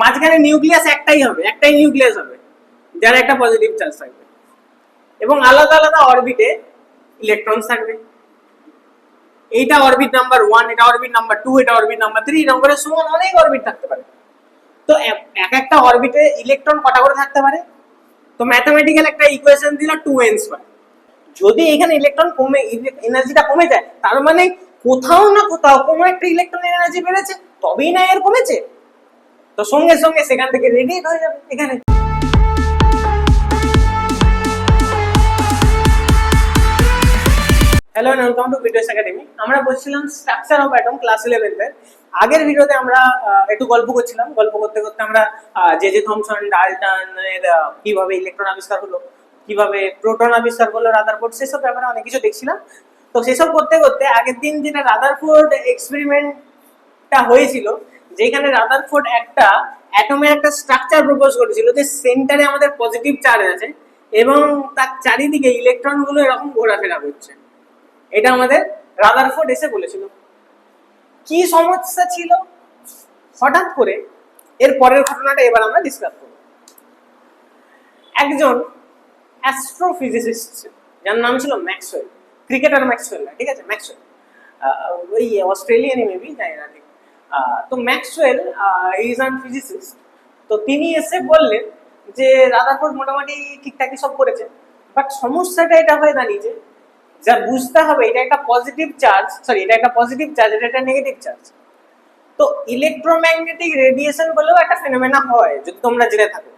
মাঝখানে নিউক্লিয়াস একটাই হবে, একটাই নিউক্লিয়াস হবে যার একটা পজিটিভ চার্জ থাকবে, এবং আলাদা আলাদা অরবিটে ইলেকট্রন থাকবে। এইটা অরবিট নাম্বার 1, এটা অরবিট নাম্বার 2, এটা অরবিট নাম্বার 3, এরকম করে সমান অনেক অরবিট থাকতে পারে। তো এক একটা অরবিটে ইলেকট্রন কটা করে থাকতে পারে? তো ম্যাথমেটিক্যাল একটা ইকুয়েশন দিল 2n²। যদি এখানে ইলেকট্রন কমে, এনার্জিটা কমে যায়, তার মানে কোথাও না কোথাও কোনো একটা ইলেকট্রনের এনার্জি বেড়েছে, তবেই না এর কমেছে। তো সঙ্গে সঙ্গে সেখান থেকে রেডিয়েট হয়ে যাবে এখানে। Hello and welcome to videos academy. আমরা বলছিলাম স্ট্রাকচার অফ অ্যাটম ক্লাস 11 এর। আগের ভিডিওতে আমরা একটু গল্প করছিলাম, গল্প করতে করতে আমরা জে থমসন, ডাল্টন এর কিভাবে ইলেকট্রন আবিষ্কার হলো, কিভাবে প্রোটন আবিষ্কার করলো রাদারফোর্ড, সেসব ব্যাপারে অনেক কিছু দেখছিলাম। তো সেসব করতে করতে আগের দিন যেটা রাদারফোর্ড এক্সপেরিমেন্টটা হয়েছিল, যেখানে রাদারফোর্ড একটা অ্যাটমের একটা স্ট্রাকচার প্রপোজ করেছিল যে সেন্টারে আমাদের পজিটিভ চার্জ আছে এবং তার চারিদিকে ইলেকট্রন গুলো এরকম ঘোরাফেরা করছে। এটা আমাদের রাদারফোর্ড এসে বলেছিল। কি সমস্যা ছিল হঠাৎ করে, এর পরের ঘটনাটা এবার আমরা ডিসকাস করব। একজন অ্যাস্ট্রোফিজিসিস্ট যার নাম ছিল ম্যাক্সওয়েল, ক্রিকেটার ম্যাক্সওয়েল, ঠিক আছে, ম্যাক্সওয়েল ওই অস্ট্রেলিয়ানই মেবি, জানি না ঠিক। তো ম্যাক্সওয়েল ইজ অ্যান ফিজিসিস্ট। তো তিনি এসে বললেন যে রাদারফোর্ড মোটামুটি ঠিকঠাকই সব করেছে, বাট সমস্যাটা এটা হয়ে দাঁড়িয়েছে, যা বুঝতে হবে এটা একটা পজিটিভ চার্জ, সরি এটা একটা পজিটিভ চার্জ, এটা একটা নেগেটিভ চার্জ। তো ইলেকট্রোম্যাগনেটিক রেডিয়েশন বলেও একটা ফেনোমেনা হয়, যদি তোমরা জেনে থাকো।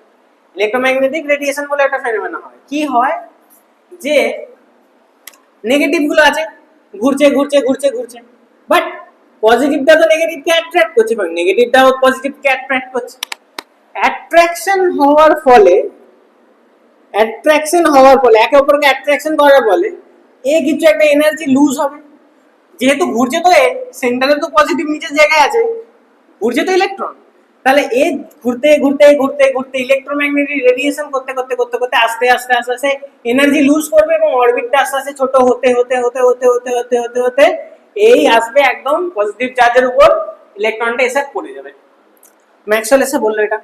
ইলেকট্রোম্যাগনেটিক রেডিয়েশন বলে একটা ফেনোমেনা হয়। কি হয় যে নেগেটিভ গুলো আছে, ঘুরছে ঘুরছে ঘুরছে ঘুরছে, বাট পজিটিভটা তো নেগেটিভকে অ্যাট্রাক্ট করছে এবং নেগেটিভটাও পজিটিভকে অ্যাট্রাক্ট করছে। অ্যাট্রাকশন হওয়ার ফলে একে অপরকে অ্যাট্রাকশন করার ফলে কিছু একটা এনার্জি লুজ হবে। যেহেতু ঘুরছে, তো সেন্টারে তো পজিটিভ নিচের জায়গায় আছে, ঘুরছে তো ইলেকট্রন, তাহলে ঘুরতে ঘুরতে ঘুরতে ঘুরতে ইলেকট্রোম্যাগনেটিক রেডিয়েশন করতে করতে করতে করতে আস্তে আস্তে আস্তে আস্তে এনার্জি লুজ করবে এবং অরবিটটা আস্তে আস্তে ছোট হতে হতে হতে হতে হতে হতে হতে হতে আসবে একদম পজিটিভ চার্জের উপর, ইলেকট্রনটা এসে পড়ে যাবে। ম্যাক্সওয়েল এসে বললো এটা,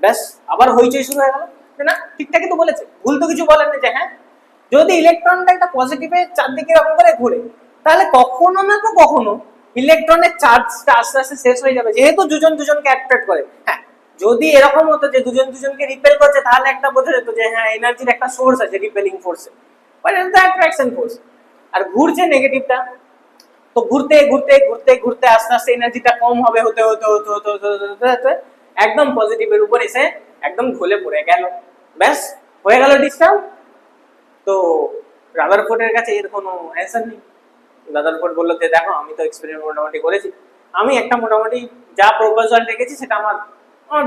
ব্যাস আবার হইচই শুরু হয়ে গেল। না, ঠিকঠাকই তো বলেছে, ভুল তো কিছু বলেন না। যে হ্যাঁ, যদি ইলেকট্রনটা একটা পজিটিভের চারদিকে এরকম করে ঘুরে, তাহলে কখনো না তো কখনো ইলেকট্রনের চার্জটা আস্তে আস্তে শেষ হয়ে যাবে, যেহেতু দুজন দুজনকে অ্যাট্রাক্ট করে। হ্যাঁ, যদি এরকম হতো যে দুজন দুজনকে রিপেল করছে, তাহলে একটা বোঝা যেত যে হ্যাঁ এনার্জির একটা সোর্স আছে, রিপেলিং ফোর্স, বাট এটা তো অ্যাট্রাকশন ফোর্স। আর ঘুরছে নেগেটিভটা, তো ঘুরতে ঘুরতে ঘুরতে ঘুরতে আস্তে আস্তে এনার্জিটা কম হবে, হতে হতে হতে হতে হতে হতে হতে একদম পজিটিভের উপর এসে একদম ঢলে পড়ে গেল। ব্যাস হয়ে গেল ডিস্টার্ব। তো রাদারফোর্ডের কাছে এর কোনো অ্যান্সার নেই। রাদারফোর্ড বললো যে দেখো, আমি তো এক্সপেরিমেন্ট মোটামুটি করেছি, আমি একটা মোটামুটি যা প্রপোজাল রেখেছি সেটা আমার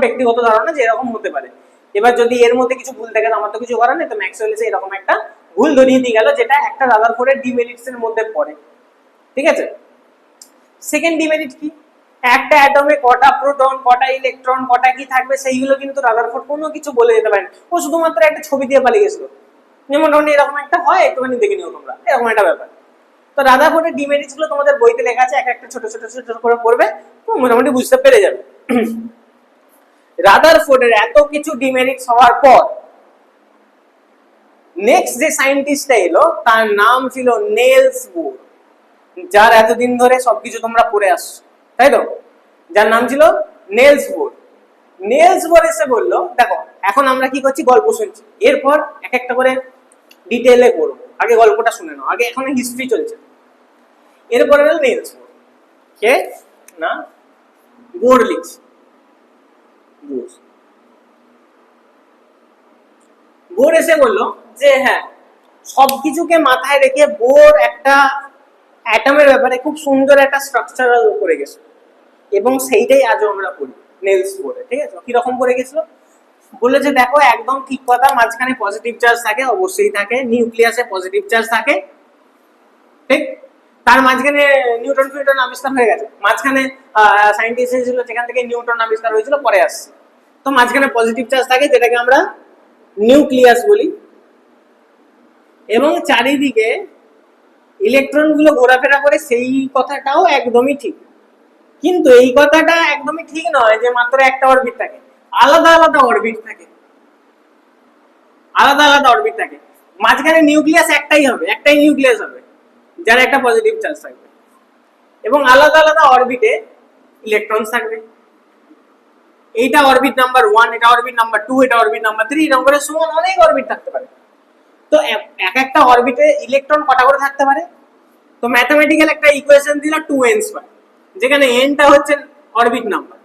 ব্যক্তিগত ধারণা যে এরকম হতে পারে। এবার যদি এর মধ্যে কিছু ভুল থাকে, আমার তো কিছু করার নেই। তো ম্যাক্সওয়েল এসে এরকম একটা ভুল ধরিয়ে দিয়ে গেল, যেটা একটা রাদারফোর্ডের ডিমেরিটস এর মধ্যে পড়ে। ঠিক আছে, সেকেন্ড ডিমেরিট কি? একটা অ্যাটমে কটা প্রোটন, কটা ইলেকট্রন, কটা কি থাকবে, সেইগুলো কিন্তু রাদারফোর্ড কোনো কিছু বলে দিতে পারেন। ও শুধুমাত্র একটা ছবি দিয়ে পালিয়ে গেছিল, মোটামুটি এরকম একটা হয়, একটুখানি দেখে নিও তোমরা, এরকম একটা ব্যাপার। তো রাদারফোর্ডের ডিমেরিটস গুলো তোমাদের বইতে লেখা আছে, এক একটা ছোট ছোট ছোট করে পড়বে, মোটামুটি বুঝতে পেরে যাবে। রাদারফোর্ডের এত কিছু ডিমেরিটস হওয়ার পর নেক্সট যে সায়েন্টিস্টটা এলো, তার নাম ছিল নেলস বোর, যার এতদিন ধরে সবকিছু তোমরা পড়ে আসছো, তাই তো? যার নাম ছিল নেলস বোর। নেলস বোর এসে বললো দেখো, এখন আমরা কি করছি, গল্প শুনছি, এরপর এক একটা করে ডিটেইলে পড়বো, আগে গল্পটা শুনে নাও, আগে এখন হিস্ট্রি চলছে। এরপরে হলো নেলস বোর। কে না, বোর লিখছি, বোর এসে বললো যে হ্যাঁ, সবকিছুকে মাথায় রেখে বোর একটা অ্যাটমের ব্যাপারে খুব সুন্দর একটা স্ট্রাকচারাল করে গেছে, এবং সেইটাই আজও আমরা পড়ি নেলস বোরে। ঠিক আছে, কিরকম করে গেছিল বলে যে দেখো, একদম ঠিক কথা, মাঝখানে পজিটিভ চার্জ থাকে, অবশ্যই থাকে, নিউক্লিয়াসে পজিটিভ চার্জ থাকে, ঠিক। তার মাঝখানে নিউটন ফিউটন আবিষ্কার হয়ে গেছে, মাঝখানে সায়েন্টিস্ট ছিল যেখান থেকে নিউটন আবিষ্কার হয়েছিল, পরে আসছে। তো মাঝখানে পজিটিভ চার্জ থাকে, যেটাকে আমরা নিউক্লিয়াস বলি, এবং চারিদিকে ইলেকট্রন গুলো ঘোরাফেরা করে, সেই কথাটাও একদমই ঠিক। কিন্তু এই কথাটা একদমই ঠিক নয় যে মাত্র একটা অরবিট থাকে, আলাদা আলাদা অরবিট থাকে, আলাদা আলাদা অরবিট থাকে। মাঝখানে নিউক্লিয়াস একটাই হবে, একটাই নিউক্লিয়াস হবে যার একটা পজিটিভ চার্জ থাকবে, এবং আলাদা আলাদা অরবিটে ইলেকট্রন থাকবে। এইটা অরবিট নাম্বার 1, এটা অরবিট নাম্বার 2, এটা অরবিট নাম্বার 3, এরকম করে সমান অনেক অরবিট থাকতে পারে। তো এক একটা অরবিটে ইলেকট্রন কটা করে থাকতে পারে? তো ম্যাথমেটিক্যাল একটা ইকুয়েশন দিল 2n², যেখানে nটা হচ্ছে অরবিট নাম্বার।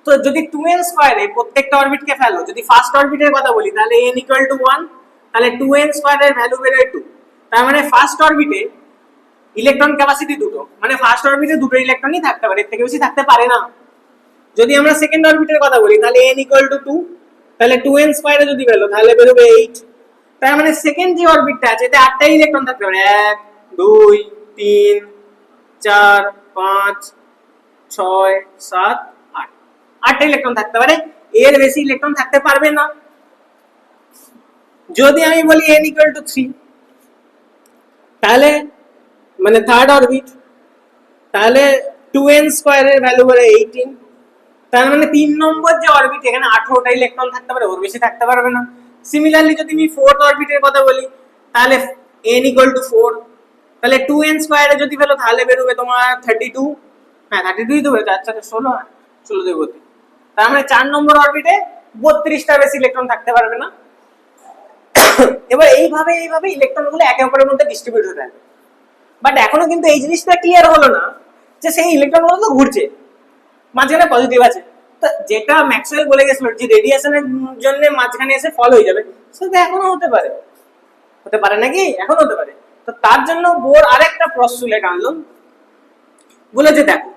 তো যদি 2n² এ প্রত্যেকটা অরবিটকে ফেলো, যদি ফার্স্ট অরবিটের কথা বলি তাহলে n = 1, তাহলে 2n² এর ভ্যালু বেরোয় 2। তার মানে ফার্স্ট অরবিটে ইলেকট্রন ক্যাপাসিটি দুটো, মানে ফার্স্ট অরবিটে দুটো ইলেকট্রনই থাকতে পারে, এর থেকে বেশি থাকতে পারে না। যদি আমরা সেকেন্ড অরবিটের কথা বলি তাহলে n = 2, তাহলে 2n² এ যদি ফেলো তাহলে বেরোবে 8। তার মানে সেকেন্ড যে অরবিটটা আছে এতে 8টা ইলেকট্রন থাকতে পারে, 1 2 3 4 5 6 7 8, 8টা ইলেকট্রন থাকতে পারে, এর বেশি ইলেকট্রন থাকতে পারবে না। যদি আমি বলি n = 3, তাহলে মানে থার্ড অরবিট, তাহলে 2n² এর ভ্যালু বলে 18। তার মানে 3 নম্বর যে অরবিট, এখানে 18টা ইলেকট্রন থাকতে পারে, ওর বেশি থাকতে পারবে না। সিমিলারলি যদি আমি ফোর্থ অরবিটের কথা বলি তাহলে n = 4, তাহলে 2n² এ যদি ফেলো তাহলে বেরোবে তোমার 32। হ্যাঁ 32ই তো বেরোবে, 4 4 16, 16 দিয়ে 32। তার মানে 4 নম্বর অরবিটে 32টা বেশি ইলেকট্রন থাকতে পারবে না। এবার এইভাবে এইভাবে ইলেকট্রনগুলো একে অপরের মধ্যে ডিস্ট্রিবিউট হতে থাকে। বাট এখনো কিন্তু এই জিনিসটা ক্লিয়ার হলো না যে সেই ইলেকট্রনগুলো তো ঘুরছে, মাঝখানে পজিটিভ আছে, তো যেটা ম্যাক্সওয়েল বলে গেছিল যে রেডিয়েশনের জন্য মাঝখানে এসে ফল হয়ে যাবে, সেটা এখনো হতে পারে, হতে পারে নাকি? এখন হতে পারে। তো তার জন্য বোর আরেকটা প্রস্তুলেট আনলো, বলেছে দেখো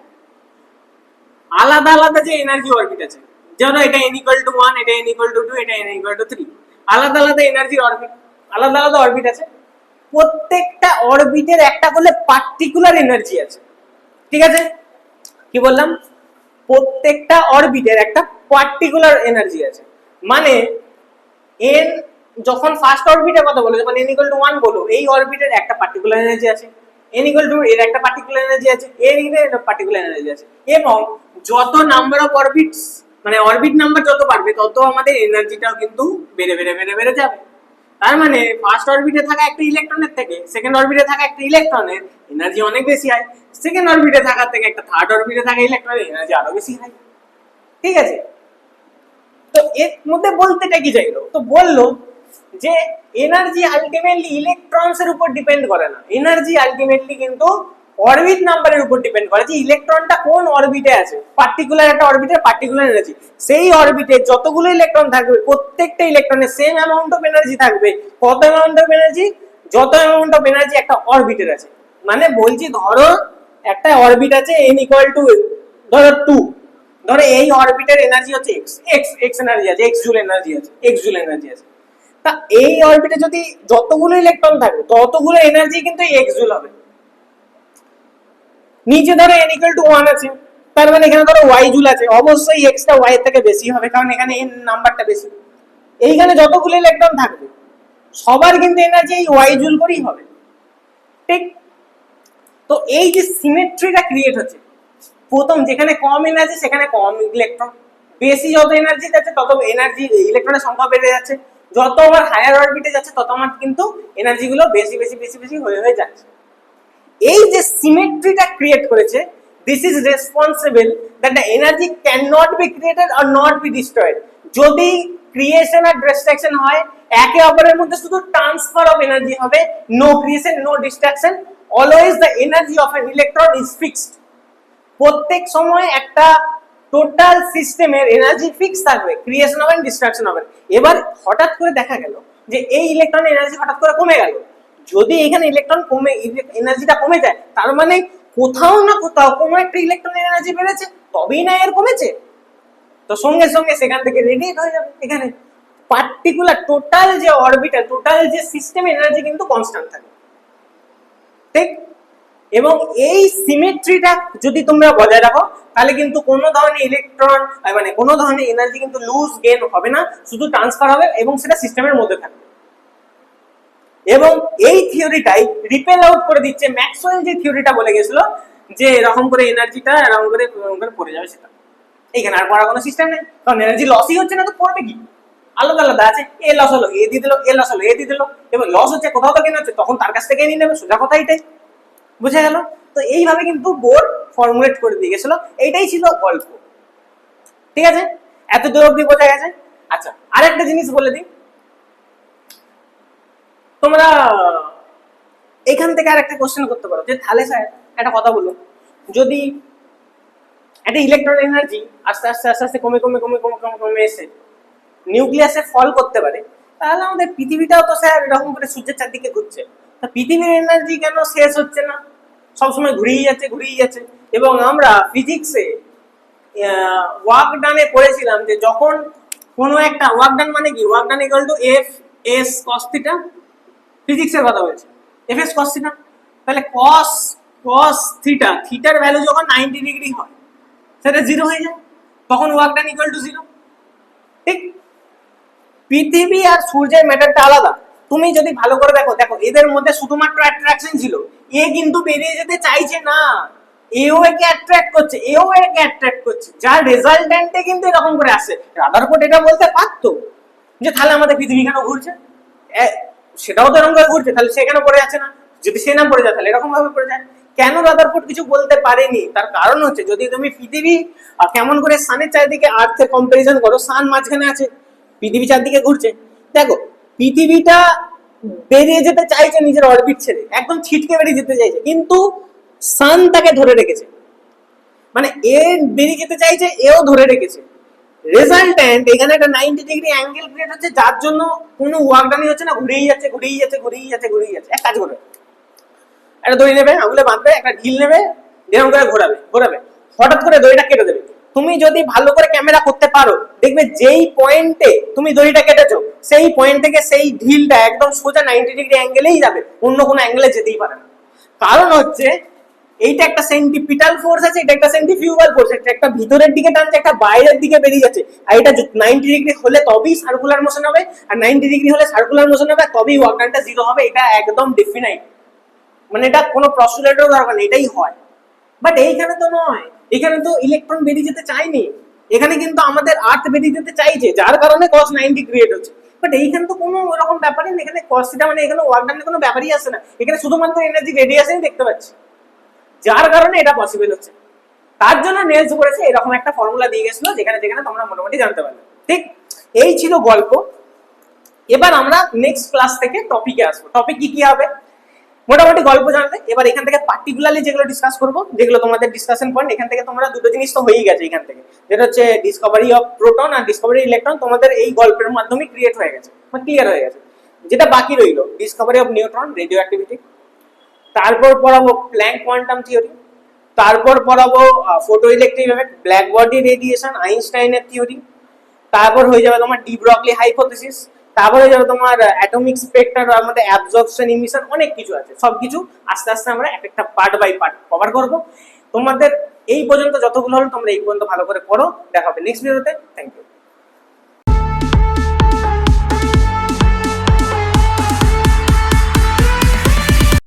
আলাদা আলাদা যে এনার্জি অরবিট আছে, যেমন এটা n = 1, এটা n = 2, এটা n = 3, আলাদা আলাদা এনার্জির অরবিট, আলাদা আলাদা অরবিট আছে। প্রত্যেকটা অরবিটের একটা করে পার্টিকুলার এনার্জি আছে, ঠিক আছে? কি বললাম? প্রত্যেকটা অরবিটের একটা পার্টিকুলার এনার্জি আছে। মানে n যখন ফার্স্ট অরবিটের কথা বলো, যখন n = 1 বলো, এই অরবিটের একটা পার্টিকুলার এনার্জি আছে, n = 2 এর একটা পার্টিকুলার এনার্জি আছে, এর একটা পার্টিকুলার এনার্জি আছে। এবং যত নাম্বার অফ অরবিটস, মানে অরবিট নাম্বার যত বাড়বে তত আমাদের এনার্জিটাও কিন্তু বেড়ে বেড়ে বেড়ে বেড়ে যাবে। তার মানে ফার্স্ট অরবিটে থাকা একটা ইলেকট্রনের থেকে সেকেন্ড অরবিটে থাকা একটা ইলেকট্রনের এনার্জি অনেক বেশি হয়, সেকেন্ড অরবিটে থাকা থেকে একটা থার্ড অরবিটে থাকা ইলেকট্রনের এনার্জি আরো বেশি হয়, ঠিক আছে? তো এর মধ্যে বলতেটা কি চাইলো? তো বললো যে এনার্জি আলটিমেটলি ইলেকট্রনস এর উপর ডিপেন্ড করে না, এনার্জি আলটিমেটলি কিন্তু অরবিট নাম্বারের উপর ডিপেন্ড করে, যে ইলেকট্রনটা কোন অরবিটে আছে, পার্টিকুলার একটা অরবিটের পার্টিকুলার এনার্জি, সেই অরবিটে যতগুলো ইলেকট্রন থাকবে প্রত্যেকটা ইলেকট্রনের সেম অ্যামাউন্ট অফ এনার্জি থাকবে। কত অ্যামাউন্ট অফ এনার্জি? যত অ্যামাউন্ট অফ এনার্জি একটা অরবিটের আছে। মানে বলছি ধরো একটা অরবিট আছে n = ধরো 2, ধরো এই অরবিটের এনার্জি হচ্ছে x এনার্জি আছে, x জুল এনার্জি আছে, x জুল এনার্জি আছে। তা এই অরবিটে যদি যতগুলো ইলেকট্রন থাকবে ততগুলো এনার্জি কিন্তু x জুল হবে। নিচে ধরো n = 1 আছে, তার মানে এখানে ধরো y জুল আছে, অবশ্যই x টা y এর থেকে বেশি হবে, কারণ এখানে n নাম্বারটা বেশি। এইখানে যতগুলো ইলেকট্রন থাকবে সবার কিন্তু এনার্জি এই y জুল করেই হবে, ঠিক? তো এই যে সিমেট্রিটা ক্রিয়েট হচ্ছে, প্রথম যেখানে কম এনার্জি সেখানে কম ইলেকট্রন, বেশি যত এনার্জি যাচ্ছে তত এনার্জি ইলেকট্রনের সংখ্যা বেড়ে যাচ্ছে, যত আমার হায়ার অরবিটে যাচ্ছে তত আমার কিন্তু এনার্জি গুলো বেশি বেশি বেশি বেশি হয়ে হয়ে যাচ্ছে। এই যে সিমেট্রিটা ক্রিয়েট করেছে, this is responsible that the energy can not be created or not be destroyed. যদি ক্রিয়েশন আর ডিস্ট্রাকশন হয়, একে অপরের মধ্যে শুধু ট্রান্সফার অফ এনার্জি হবে, no creation no destruction, always the energy of an electron is fixed. প্রত্যেক সময় একটা টোটাল সিস্টেমের এনার্জি ফিক্স থাকবে, ক্রিয়েশন হবে ডিস্ট্রাকশন হবে। এবার হঠাৎ করে দেখা গেল যে এই ইলেকট্রনের এনার্জি হঠাৎ করে কমে গেল। যদি এখানে ইলেকট্রন কমে এনার্জিটা কমে যায়, তার মানে কোথাও না কোথাও কোনো একটা ইলেকট্রনের এনার্জি বেড়েছে, তবেই না এর কমেছে। তো সঙ্গে সঙ্গে সেখান থেকে রেডিয়েট হয়ে যাবে। এখানে পার্টিকুলার টোটাল যে অরবিটাল, টোটাল যে সিস্টেম এনার্জি কিন্তু কনস্ট্যান্ট থাকে, ঠিক? এবং এই সিমেট্রিটা যদি তোমরা বজায় রাখো তাহলে কিন্তু কোনো ধরনের ইলেকট্রন মানে কোনো ধরনের এনার্জি কিন্তু লুজ গেইন হবে না, শুধু ট্রান্সফার হবে এবং সেটা সিস্টেমের মধ্যে থাকবে। এবং এই থিওরিটাই রিপেল আউট করে দিচ্ছে ম্যাক্সওয়েল যে থিওরিটা বলে গেছিল যে এরকম করে এনার্জিটা এরকম করে পড়ে যাবে, সেটা এইখানে আর পড়ার কোনো সিস্টেম নেই, কারণ এনার্জি লসই হচ্ছে না, তো পড়বে কি? আলাদা আলাদা আছে, এ লস হলো এ দিয়ে দিল, এ লস হলো এ দিয়ে দিল, এবার লস হচ্ছে কোথাও তো কেন হচ্ছে, তখন তার কাছ থেকে নিয়ে নেবে, সোজা কথা এটাই। বুঝে গেল? তো এইভাবে কিন্তু বোর্ড ফর্মুলেট করে দিয়ে গেছিল, এইটাই ছিল গল্প। ঠিক আছে, এত দূর অব্দি বোঝা গেছে? আচ্ছা, আরেকটা জিনিস বলে দিই, তোমরা এখান থেকে আর একটা কোশ্চেন করতে পারো যে তাহলে স্যার একটা কথা বলো, যদি একটা ইলেকট্রন এনার্জি আস্তে আস্তে আস্তে আস্তে কমে কমে কমে কমে কমে কমে এসে নিউক্লিয়াসে ফল করতে পারে, তাহলে আমাদের পৃথিবীটাও তো স্যার এরকম করে সূর্যের চারদিকে ঘুরছে, তা পৃথিবীর এনার্জি কেন শেষ হচ্ছে না? সবসময় ঘুরেই যাচ্ছে ঘুরেই যাচ্ছে। এবং আমরা ফিজিক্সে ওয়ার্ক ডানে পড়েছিলাম যে যখন কোনো একটা ওয়ার্ক ডান মানে কি, work done equal to F S cos theta, ফিজিক্সের কথা বলছি, এফ এস কস থিটা, তাহলে কস কস থিটা, থিটার ভ্যালু যখন 90 ডিগ্রি হয় সেটা জিরো হয়ে যায়, তখন work done equal to zero. ঠিক, পৃথিবী আর সূর্যের ম্যাটারটা আলাদা। তুমি যদি ভালো করে দেখো, দেখো এদের মধ্যে শুধুমাত্র অ্যাট্রাকশন ছিল, এ কিন্তু বেরিয়ে যেতে চাইছে না, এও একে অ্যাট্রাক্ট করছে, এও একে অ্যাট্রাক্ট করছে, যার রেজাল্ট্যান্টে কিন্তু এরকম করে আসে। রাদারফোর্ড এটা বলতে পারতো যে তাহলে আমাদের পৃথিবী কেন ঘুরছে, সেটাও তো এরকম করে ঘুরছে, তাহলে সে কেন পড়ে যাচ্ছে না, যদি সে না পড়ে যায় তাহলে এরকম ভাবে পড়ে যায়। কেন রাদারফোর্ড কিছু বলতে পারেনি, তার কারণ হচ্ছে যদি তুমি পৃথিবী কেমন করে সানের চারিদিকে আর্থের কম্পারিজন করো, সান মাঝখানে আছে, পৃথিবী চারদিকে ঘুরছে, দেখো পৃথিবীটা বেরিয়ে যেতে চাইছে নিজের অরবিট ছেড়ে, একদম ছিটকে বেরিয়ে যেতে চাইছে, কিন্তু সান তাকে ধরে রেখেছে, মানে এ বেরিয়ে যেতে চাইছে, এও ধরে রেখেছে। রেজাল্ট্যান্ট এখানে একটা 90 ডিগ্রি অ্যাঙ্গেল ক্রিয়েট হচ্ছে, যার জন্য কোনো ওয়ার্ক ডানই হচ্ছে না, ঘুরেই যাচ্ছে ঘুরেই যাচ্ছে ঘুরেই যাচ্ছে ঘুরেই যাচ্ছে। এক কাজ করবে, একটা দড়ি নেবে, আঙুলে বাঁধবে, একটা ঢিল নেবে, এরকম করে ঘোরাবে ঘোরাবে, হঠাৎ করে দড়িটা কেটে দেবে। তুমি যদি ভালো করে ক্যামেরা করতে পারো, দেখবে যেই পয়েন্টে তুমি দড়িটা কেটেছো সেই পয়েন্ট থেকে সেই ঢিলটা একদম সোজা 90 ডিগ্রি অ্যাঙ্গেলেই যাবে, অন্য কোনো অ্যাঙ্গেলে যেতেই পারে না। কারণ হচ্ছে এইটা একটা সেন্টিপিটাল ফোর্স আছে, এটা একটা সেন্ট্রিফিউগাল ফোর্স, এটা একটা ভিতরের দিকে টানছে, একটা বাইরের দিকে বেরিয়ে যাচ্ছে, আর এটা 90 ডিগ্রি হলে তবেই সার্কুলার মোশন হবে, আর 90 ডিগ্রি হলে সার্কুলার মোশন হবে, তবেই ওয়ার্ক ডানটা জিরো হবে, এটা একদম ডেফিনাইট, মানে এটা কোনো প্রসুলেটরও দরকার নেই, এটাই হয়। বাট এইখানে তো নয়, এখানে তো ইলেকট্রন বেরিয়ে যেতে চায়নি, এখানে কিন্তু আমাদের আর্থ বেরিয়ে যেতে চাইছে, যার কারণে cos 90 ক্রিয়েট হচ্ছে। বাট এইখানে তো কোনো এরকম ব্যাপারই নেই, এখানে cos থিটা মানে এখানে ওয়ার্ক ডানের কোনো ব্যাপারই আসে না, এখানে শুধুমাত্র এনার্জি রেডিয়েশনই দেখতে পাচ্ছি, যার কারণে এটা পসিবল হচ্ছে। তার জন্য নেলস করেছে এরকম একটা ফর্মুলা দিয়ে গেছিল, যেখানে যেখানে তোমরা মোটামুটি জানতে পারবে। ঠিক, এই ছিল গল্প। এবার আমরা নেক্সট ক্লাস থেকে টপিকে আসবো। টপিক কি কি হবে, মোটামুটি গল্প জানলে, এবার এখান থেকে পার্টিকুলারলি যেগুলো ডিসকাস করবো, যেগুলো তোমাদের ডিসকাশন পয়েন্ট, এখান থেকে তোমরা দুটো জিনিস তো হয়েই গেছে এখান থেকে, যেটা হচ্ছে ডিসকভারি অফ প্রোটন আর ডিসকভারি ইলেকট্রন, তোমাদের এই গল্পের মাধ্যমে ক্রিয়েট হয়ে গেছে, মানে ক্লিয়ার হয়ে গেছে। যেটা বাকি রইলো Discovery of neutron, radio activity, তারপর পড়াবো প্ল্যাঙ্ক কোয়ান্টাম থিওরি, তারপর পড়াবো photo electric effect, black body radiation, আইনস্টাইনের থিওরি, তারপর হয়ে যাবে তোমার ডি ব্রগলি হাইপোথিসিস, তারপর হয়ে যাবে তোমার অ্যাটমিক স্পেক্ট্রাম, আমাদের অ্যাবজর্পশন ইমিশন, অনেক কিছু আছে। সবকিছু আস্তে আস্তে আমরা এক একটা পার্ট বাই পার্ট কভার করব। তোমাদের এই পর্যন্ত যতগুলো হলো তোমরা এই পর্যন্ত ভালো করে পড়ো, দেখা হবে নেক্সট ভিডিওতে। Thank you.